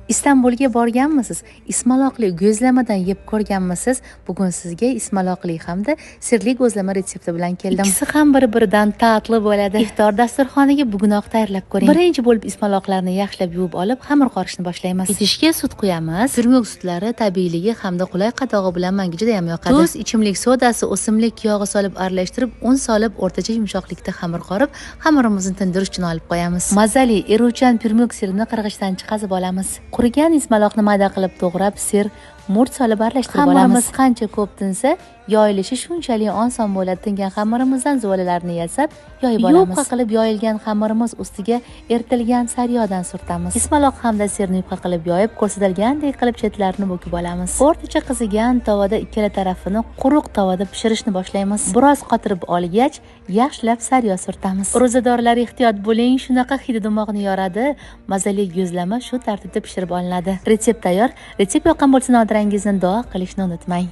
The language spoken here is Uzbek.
Istanbulga borganmisiz? Ismaloqli go'zlamadan yeb ko'rganmisiz? Bugun sizga ismaloqli hamda sirli go'zlama retsepti bilan keldim. Ikkisi ham bir-biridan tatli bo'ladi. Iftor dasturxoniga bugunoq tayyorlab ko'ring. Birinchi bo'lib ismaloqlarni yaxshilab yuvib olib, xamir qorishni boshlaymiz. Idishga sut quyamiz. Turmuk sutlari tabiiyligi hamda qulay qatog'i bilan menga juda ham yoqadi. Tuz, ichimlik sodasi, o'simlik yog'i solib aralashtirib, un solib, o'rtacha yumshoqlikda xamir qorib, xamirimizni tindirish uchun olib qo'yamiz. Mazali eriuvchan turmuk sirini qirg'ichdan chiqazib olamiz. Qurigan ismaloqni mayda qilib to'g'rab, sir, murch solib aralashtirib olamiz. Xamirimiz qancha ko'p tinsa, yoyilishi shunchalik oson bo'ladi. Tingan xamirimizdan zuvalalarni yasab, yoyib olamiz. Yupqa qilib yoyilgan xamirimiz ustiga eritilgan sariyog'dan surtamiz. Ismaloq hamda sirni yupqa qilib yoyib, ko'rsatilgandek qilib chetlarini bo'kib olamiz. O'rtacha qizigan tovada ikkala tarafini quruq tovada pishirishni boshlaymiz. Biroz qotirib olgach, yaxshilab sariyog' surtamiz. Ro'zadorlar ehtiyot bo'ling, shunaqa hidi dimoqni yoradi. Mazali go'zlama shu tartibda pishirib olinadi. Retsept tayyor. Retsept yoqqan bo'lsa, notirangizni duo qilishni unutmang.